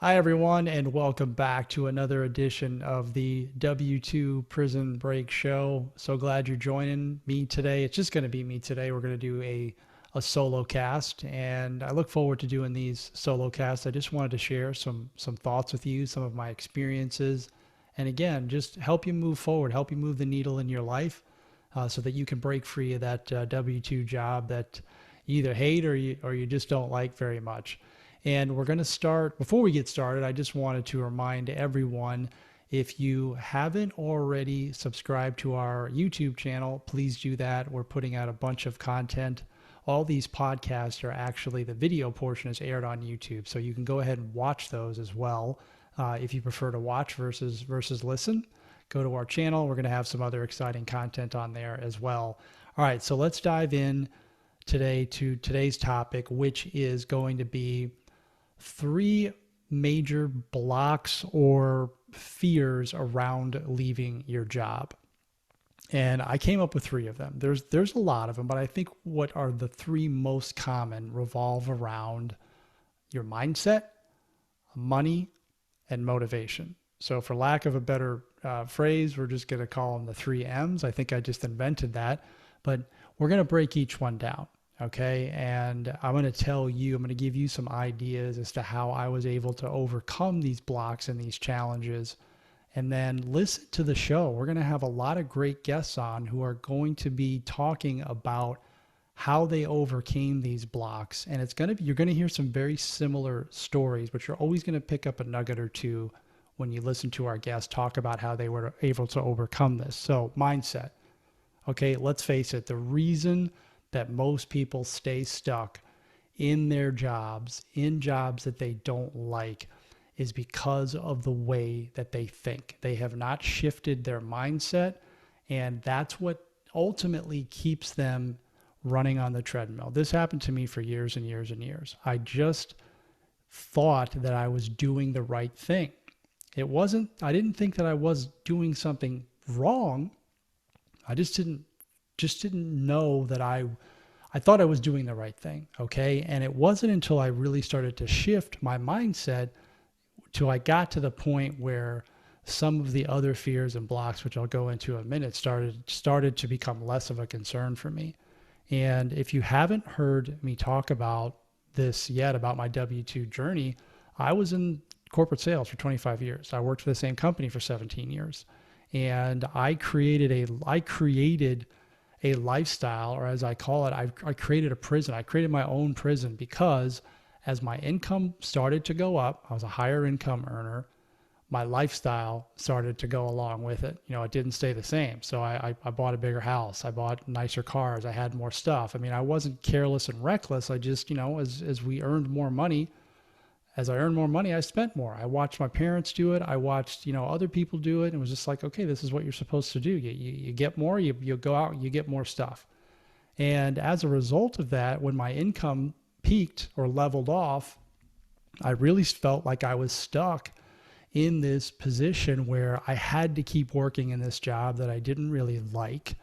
Hi, everyone, and welcome back to another edition of the W2 Prison Break Show. So glad you're joining me today. It's just going to be me today. We're going to do a solo cast, and I look forward to doing these solo casts. I just wanted to share some thoughts with you, some of my experiences, and again, just help you move forward, help you move the needle in your life, so that you can break free of that W2 job that you either hate or you just don't like very much. And we're going to start. Before we get started, I just wanted to remind everyone, if you haven't already subscribed to our YouTube channel, please do that. We're putting out a bunch of content. All these podcasts are actually, the video portion is aired on YouTube, so you can go ahead and watch those as well. If you prefer to watch versus listen, go to our channel. We're going to have some other exciting content on there as well. All right, so let's dive in today to today's topic, which is going to be three major blocks or fears around leaving your job. And I came up with three of them. There's a lot of them, but I think what are the three most common revolve around your mindset, money, and motivation. So for lack of a better phrase, we're just going to call them the three M's. I think I just invented that, but we're going to break each one down. Okay. And I'm going to give you some ideas as to how I was able to overcome these blocks and these challenges. And then listen to the show. We're going to have a lot of great guests on who are going to be talking about how they overcame these blocks. And you're going to hear some very similar stories, but you're always going to pick up a nugget or two when you listen to our guests talk about how they were able to overcome this. So mindset. Okay. Let's face it. The reason that most people stay stuck in their jobs, in jobs that they don't like, is because of the way that they think. They have not shifted their mindset, and that's what ultimately keeps them running on the treadmill. This happened to me for years and years and years. I just thought that I was doing the right thing. I didn't think that I was doing something wrong. I just didn't know that I thought I was doing the right thing. Okay. And it wasn't until I really started to shift my mindset till I got to the point where some of the other fears and blocks, which I'll go into in a minute, started to become less of a concern for me. And if you haven't heard me talk about this yet, about my W-2 journey, I was in corporate sales for 25 years. I worked for the same company for 17 years. And I created a lifestyle, or as I call it, I created a prison. I created my own prison because as my income started to go up, I was a higher income earner, my lifestyle started to go along with it. It didn't stay the same. So I bought a bigger house. I bought nicer cars. I had more stuff. I mean, I wasn't careless and reckless. I just, as we earned more money, as I earned more money, I spent more. I watched my parents do it. I watched, other people do it. And it was just like, okay, this is what you're supposed to do. You get more, you go out and you get more stuff. And as a result of that, when my income peaked or leveled off, I really felt like I was stuck in this position where I had to keep working in this job that I didn't really like.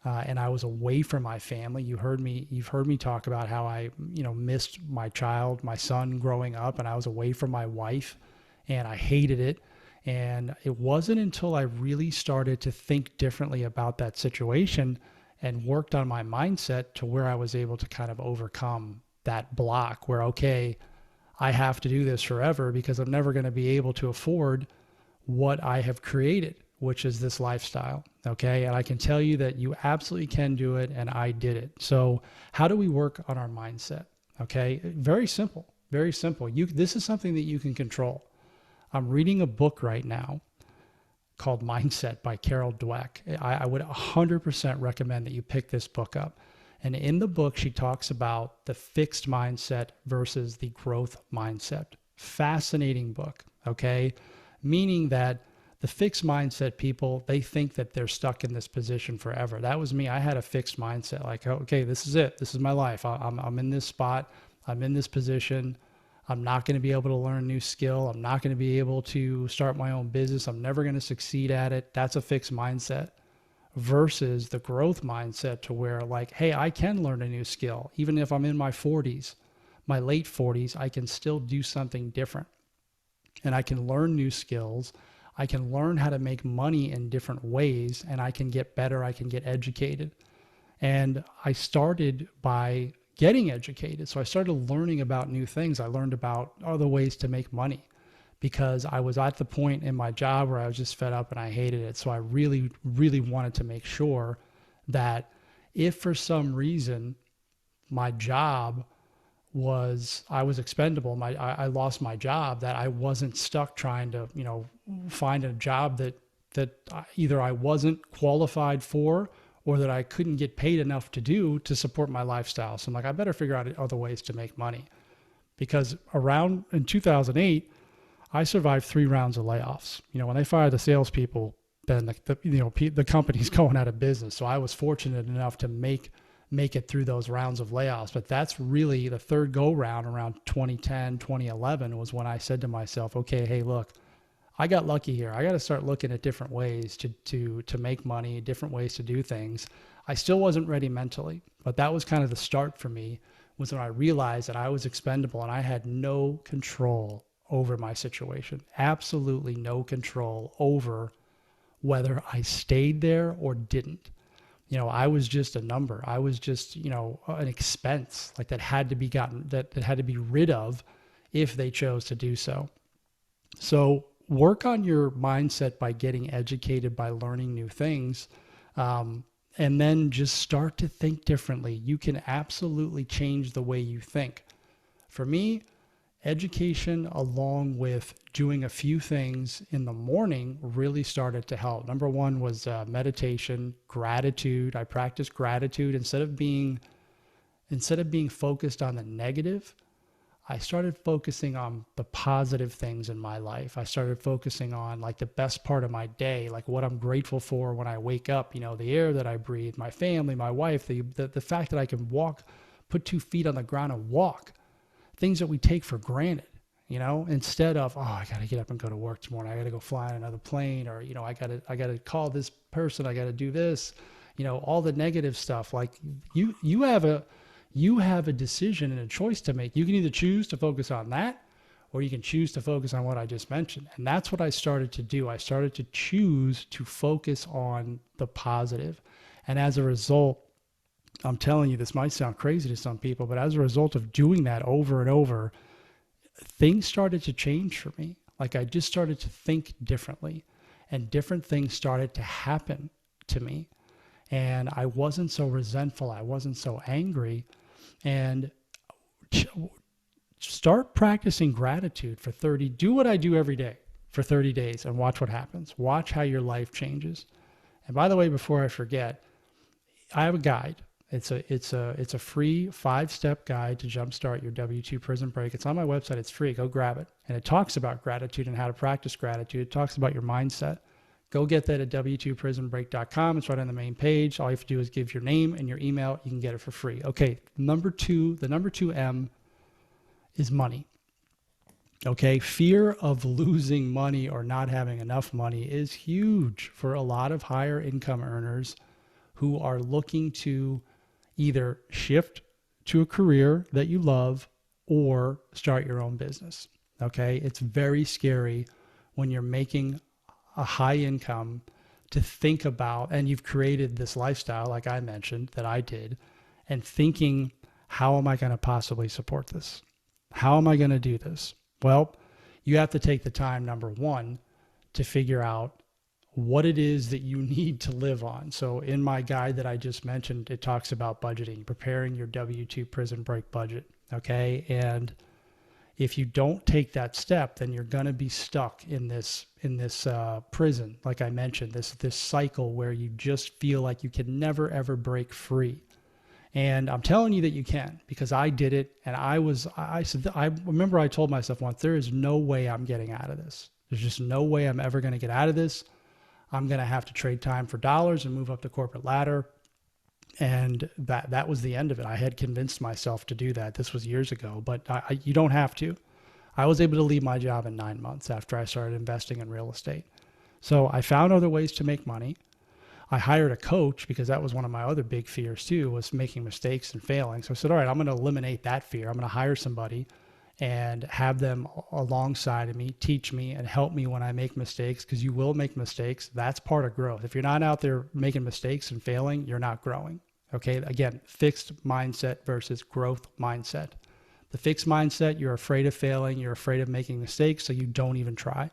And I was away from my family. You've heard me talk about how I, missed my son growing up, and I was away from my wife, and I hated it. And it wasn't until I really started to think differently about that situation and worked on my mindset to where I was able to kind of overcome that block where, okay, I have to do this forever because I'm never going to be able to afford what I have created, which is this lifestyle. Okay. And I can tell you that you absolutely can do it. And I did it. So how do we work on our mindset? Okay. Very simple, very simple. This is something that you can control. I'm reading a book right now called Mindset by Dweck. I would 100% recommend that you pick this book up. And in the book, she talks about the fixed mindset versus the growth mindset. Fascinating book. Okay. Meaning that the fixed mindset people, they think that they're stuck in this position forever. That was me. I had a fixed mindset, like, okay, this is it. This is my life. I'm in this spot. I'm in this position. I'm not going to be able to learn a new skill. I'm not going to be able to start my own business. I'm never going to succeed at it. That's a fixed mindset versus the growth mindset to where, like, hey, I can learn a new skill. Even if I'm in my 40s, my late 40s, I can still do something different. and I can learn new skills. I can learn how to make money in different ways, and I can get better. I can get educated. And I started by getting educated. So I started learning about new things. I learned about other ways to make money because I was at the point in my job where I was just fed up and I hated it. So I really, really wanted to make sure that if for some reason my job I was expendable, I lost my job, that I wasn't stuck trying to, find a job that either I wasn't qualified for or that I couldn't get paid enough to do to support my lifestyle. So I'm like, I better figure out other ways to make money. Because around in 2008, I survived 3 rounds of layoffs. When they fire the salespeople, then the company's going out of business. So I was fortunate enough to make it through those rounds of layoffs. But that's really the third go round around 2010, 2011 was when I said to myself, okay, hey, look, I got lucky here. I got to start looking at different ways to make money, different ways to do things. I still wasn't ready mentally, but that was kind of the start for me, was when I realized that I was expendable and I had no control over my situation. Absolutely no control over whether I stayed there or didn't. I was just a number. I was just, an expense like that had to be that had to be rid of if they chose to do so. So work on your mindset by getting educated, by learning new things, and then just start to think differently. You can absolutely change the way you think. For me, education along with doing a few things in the morning really started to help. Number one was meditation, gratitude. I practiced gratitude instead of being focused on the negative. I started focusing on the positive things in my life. I started focusing on like the best part of my day, like what I'm grateful for when I wake up, the air that I breathe, my family, my wife, the fact that I can walk, put 2 feet on the ground and walk, things that we take for granted, instead of, oh, I got to get up and go to work tomorrow. I got to go fly on another plane, or, I got to call this person. I got to do this, all the negative stuff. Like you have a decision and a choice to make. You can either choose to focus on that, or you can choose to focus on what I just mentioned. And that's what I started to do. I started to choose to focus on the positive. And as a result, I'm telling you, this might sound crazy to some people, but as a result of doing that over and over, things started to change for me. Like I just started to think differently, and different things started to happen to me. And I wasn't so resentful. I wasn't so angry. And start practicing gratitude for 30. Do what I do every day for 30 days and watch what happens. Watch how your life changes. And by the way, before I forget, I have a guide. It's a free 5-step guide to jumpstart your W-2 prison break. It's on my website. It's free. Go grab it. And it talks about gratitude and how to practice gratitude. It talks about your mindset. Go get that at W2prisonbreak.com. It's right on the main page. All you have to do is give your name and your email. You can get it for free. Okay, the number 2 M is money. Okay, fear of losing money or not having enough money is huge for a lot of higher income earners who are looking to either shift to a career that you love or start your own business. Okay, it's very scary when you're making a high income to think about, and you've created this lifestyle like I mentioned that I did, and thinking, how am I going to possibly support this? How am I going to do this? Well, you have to take the time, number one, to figure out what it is that you need to live on. So in my guide that I just mentioned, it talks about budgeting, preparing your W-2 prison break budget. Okay. And if you don't take that step, then you're going to be stuck in this prison. Like I mentioned, this cycle where you just feel like you can never, ever break free. And I'm telling you that you can, because I did it. And I remember I told myself once, there is no way I'm getting out of this. There's just no way I'm ever going to get out of this. I'm going to have to trade time for dollars and move up the corporate ladder. And that was the end of it. I had convinced myself to do that. This was years ago, but you don't have to. I was able to leave my job in 9 months after I started investing in real estate. So I found other ways to make money. I hired a coach because that was one of my other big fears too, was making mistakes and failing. So I said, all right, I'm going to eliminate that fear. I'm going to hire somebody and have them alongside of me, teach me and help me when I make mistakes, because you will make mistakes. That's part of growth. If you're not out there making mistakes and failing, you're not growing. Okay. Again, fixed mindset versus growth mindset. The fixed mindset, you're afraid of failing. You're afraid of making mistakes, so you don't even try.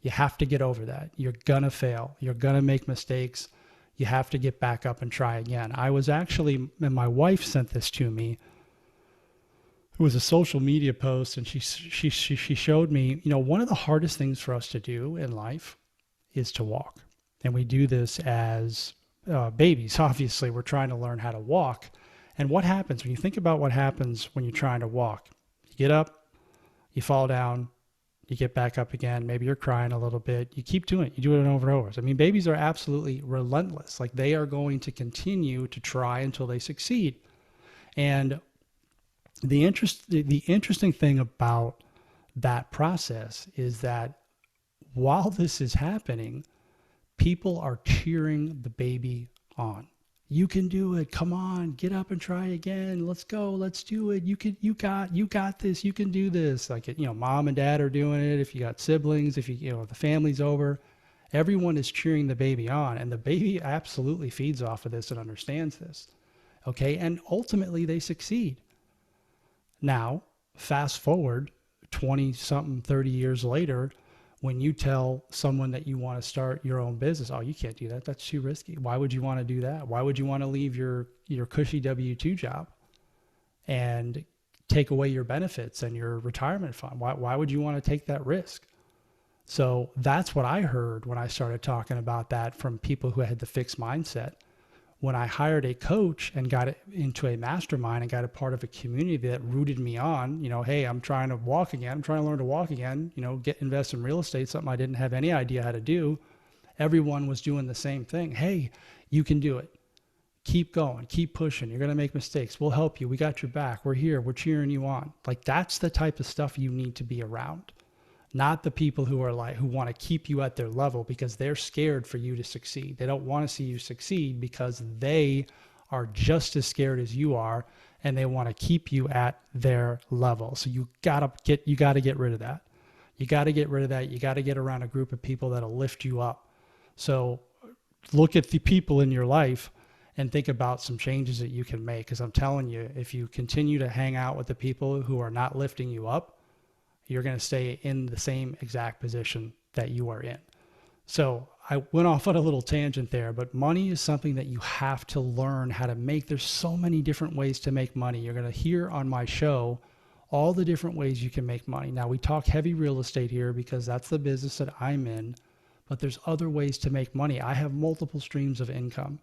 You have to get over that. You're going to fail. You're going to make mistakes. You have to get back up and try again. I was actually, and my wife sent this to me. It was a social media post, and she showed me, one of the hardest things for us to do in life is to walk. And we do this as babies. Obviously, we're trying to learn how to walk. And what happens when you think about what happens when you're trying to walk? You get up, you fall down, you get back up again. Maybe you're crying a little bit. You keep doing it. You do it over and over. I mean, babies are absolutely relentless. Like, they are going to continue to try until they succeed. And the interesting thing about that process is that while this is happening, people are cheering the baby on. You can do it. Come on, get up and try again. Let's go. Let's do it. You got this. You can do this. Like, mom and dad are doing it. If you got siblings, if if the family's over, everyone is cheering the baby on, and the baby absolutely feeds off of this and understands this. Okay. And ultimately they succeed. Now, fast forward 20 something, 30 years later, when you tell someone that you want to start your own business, oh, you can't do that. That's too risky. Why would you want to do that? Why would you want to leave your cushy W-2 job and take away your benefits and your retirement fund? Why would you want to take that risk? So that's what I heard when I started talking about that from people who had the fixed mindset. When I hired a coach and got into a mastermind and got a part of a community that rooted me on, hey, I'm trying to walk again. I'm trying to learn to walk again, invest in real estate, something I didn't have any idea how to do. Everyone was doing the same thing. Hey, you can do it. Keep going, keep pushing. You're going to make mistakes. We'll help you. We got your back. We're here. We're cheering you on. Like, that's the type of stuff you need to be around. Not the people who want to keep you at their level because they're scared for you to succeed. They don't want to see you succeed because they are just as scared as you are, and they want to keep you at their level. So you got to get rid of that. You got to get rid of that. You got to get around a group of people that'll lift you up. So look at the people in your life and think about some changes that you can make. Because I'm telling you, if you continue to hang out with the people who are not lifting you up, you're going to stay in the same exact position that you are in. So I went off on a little tangent there, but money is something that you have to learn how to make. There's so many different ways to make money. You're going to hear on my show all the different ways you can make money. Now, we talk heavy real estate here because that's the business that I'm in, but there's other ways to make money. I have multiple streams of income.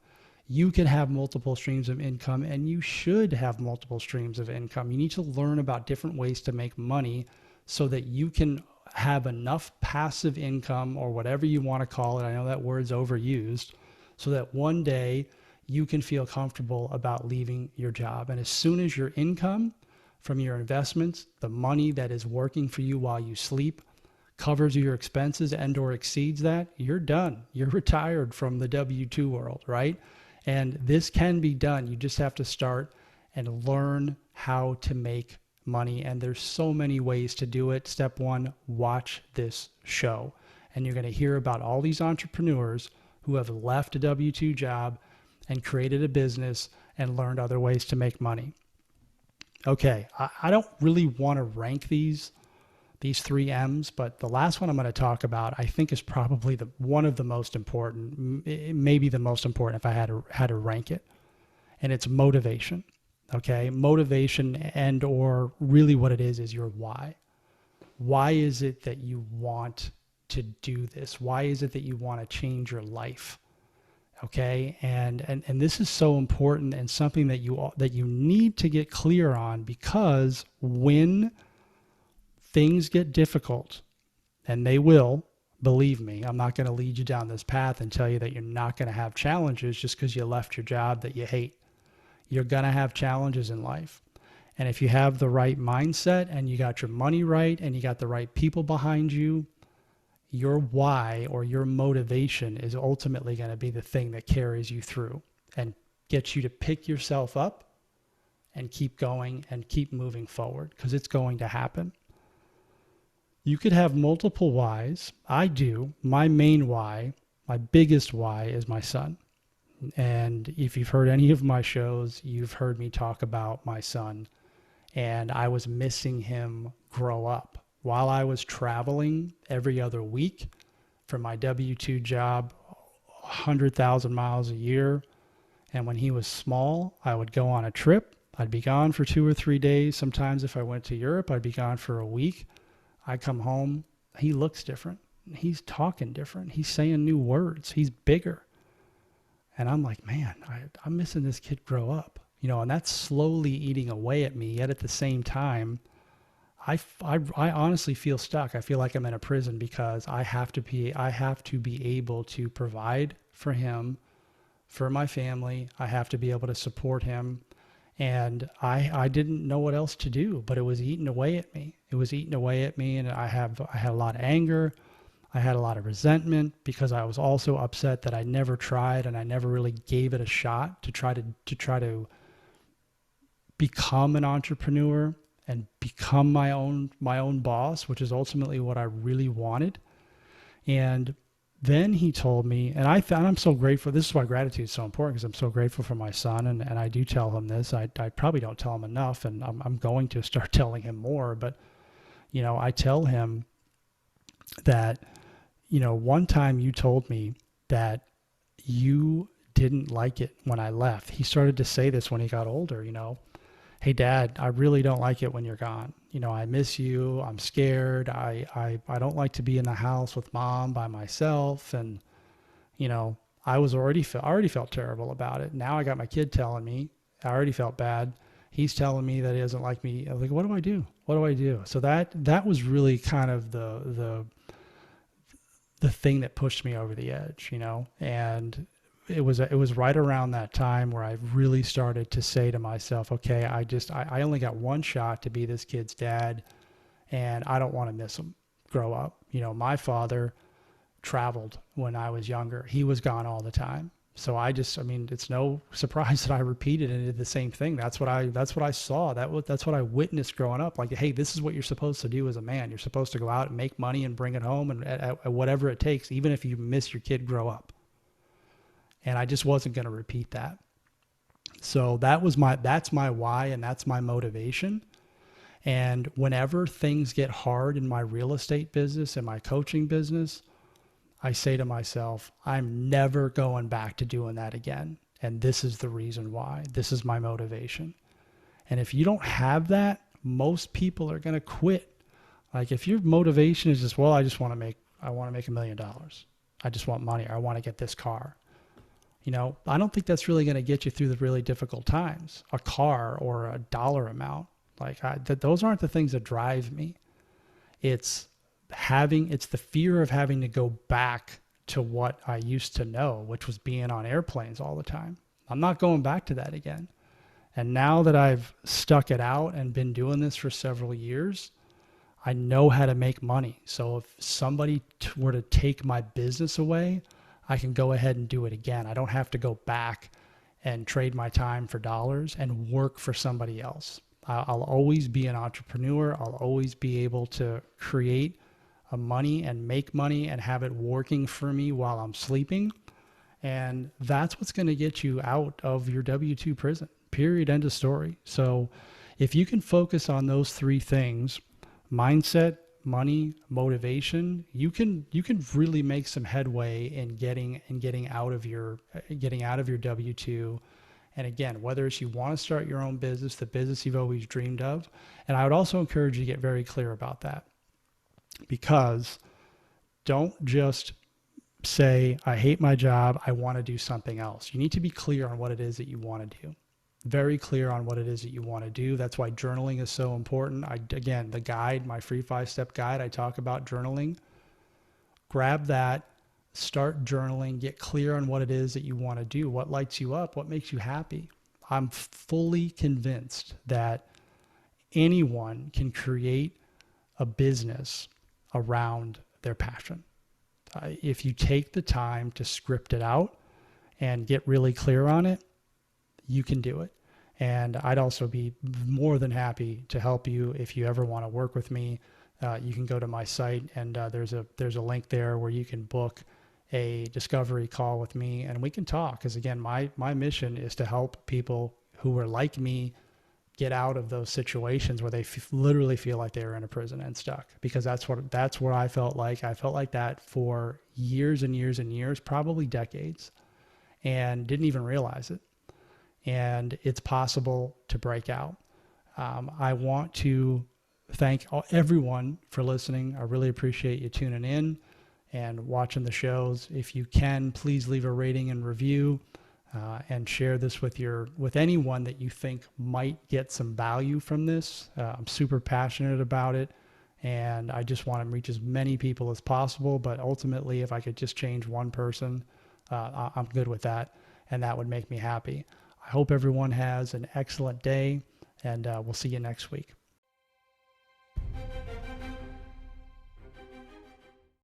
You can have multiple streams of income, and you should have multiple streams of income. You need to learn about different ways to make money so that you can have enough passive income, or whatever you want to call it. I know that word's overused, so that one day you can feel comfortable about leaving your job. And as soon as your income from your investments, the money that is working for you while you sleep, covers your expenses and or exceeds that, you're done. You're retired from the W-2 world, right? And this can be done. You just have to start and learn how to make money. And there's so many ways to do it. Step one, watch this show. And you're going to hear about all these entrepreneurs who have left a W-2 job and created a business and learned other ways to make money. Okay, I don't really want to rank these 3 M's, but the last one I'm going to talk about, I think, is probably one of the most important, maybe the most important if I had to rank it. And it's motivation. Okay, motivation, and or really what it is your why. Why is it that you want to do this? Why is it that you want to change your life? Okay, and this is so important and something that you need to get clear on, because when things get difficult, and they will, believe me, I'm not going to lead you down this path and tell you that you're not going to have challenges just because you left your job that you hate. You're going to have challenges in life. And if you have the right mindset and you got your money right and you got the right people behind you, your why or your motivation is ultimately going to be the thing that carries you through and gets you to pick yourself up and keep going and keep moving forward, because it's going to happen. You could have multiple whys. I do. My main why, my biggest why, is my son. And if you've heard any of my shows, you've heard me talk about my son. And I was missing him grow up. While I was traveling every other week for my W-2 job, 100,000 miles a year, and when he was small, I would go on a trip. I'd be gone for 2 or 3 days. Sometimes if I went to Europe, I'd be gone for a week. I come home, he looks different. He's talking different. He's saying new words. He's bigger. And I'm like, man, I'm missing this kid grow up, and that's slowly eating away at me. Yet at the same time, I honestly feel stuck. I feel like I'm in a prison because I have to be able to provide for him, for my family. I have to be able to support him. And I didn't know what else to do, but it was eating away at me. And I had a lot of anger. I had a lot of resentment because I was also upset that I never tried and I never really gave it a shot to try to become an entrepreneur and become my own boss, which is ultimately what I really wanted. And then he told me, and I'm so grateful. This is why gratitude is so important, because I'm so grateful for my son. And I do tell him this. I probably don't tell him enough, and I'm going to start telling him more. But, I tell him that, one time you told me that you didn't like it when I left. He started to say this when he got older, hey, Dad, I really don't like it when you're gone. I miss you. I'm scared. I don't like to be in the house with Mom by myself. And, I already felt terrible about it. Now I got my kid telling me, I already felt bad. He's telling me that he doesn't like me. I'm like, what do I do? What do I do? So that was really kind of the thing that pushed me over the edge, and it was right around that time where I really started to say to myself, okay, I only got one shot to be this kid's dad, and I don't want to miss him grow up. My father traveled when I was younger. He was gone all the time. So it's no surprise that I repeated and did the same thing. That's what I saw. That's what I witnessed growing up. Like, hey, this is what you're supposed to do as a man. You're supposed to go out and make money and bring it home, and at whatever it takes, even if you miss your kid grow up. And I just wasn't going to repeat that. So that's my why, and that's my motivation. And whenever things get hard in my real estate business and my coaching business, I say to myself, I'm never going back to doing that again. And this is the reason why. This is my motivation. And if you don't have that, most people are going to quit. Like, if your motivation is just, well, I want to make $1 million. I just want money. Or I want to get this car. I don't think that's really going to get you through the really difficult times. A car or a dollar amount. Like, those aren't the things that drive me. It's the fear of having to go back to what I used to know, which was being on airplanes all the time. I'm not going back to that again. And now that I've stuck it out and been doing this for several years, I know how to make money. So if somebody were to take my business away, I can go ahead and do it again. I don't have to go back and trade my time for dollars and work for somebody else. I'll always be an entrepreneur. I'll always be able to create money and make money and have it working for me while I'm sleeping. And that's what's going to get you out of your W-2 prison, period, end of story. So if you can focus on those three things, mindset, money, motivation, you can really make some headway in getting out of your W-2. And again, whether it's you want to start your own business, the business you've always dreamed of. And I would also encourage you to get very clear about that. Because don't just say, I hate my job, I want to do something else. You need to be clear on what it is that you want to do. Very clear on what it is that you want to do. That's why journaling is so important. Again, the guide, my free 5-step guide, I talk about journaling. Grab that, start journaling, get clear on what it is that you want to do, what lights you up, what makes you happy. I'm fully convinced that anyone can create a business around their passion. If you take the time to script it out and get really clear on it, you can do it. And I'd also be more than happy to help you if you ever want to work with me. You can go to my site, and there's a link there where you can book a discovery call with me, and we can talk. Because again, my mission is to help people who are like me get out of those situations where they literally feel like they were in a prison and stuck. Because that's what I felt like. I felt like that for years and years and years, probably decades, and didn't even realize it. And it's possible to break out. I want to thank everyone for listening. I really appreciate you tuning in and watching the shows. If you can, please leave a rating and review, and share this with anyone that you think might get some value from this. I'm super passionate about it, and I just want to reach as many people as possible. But ultimately, if I could just change one person, I'm good with that, and that would make me happy. I hope everyone has an excellent day, and we'll see you next week.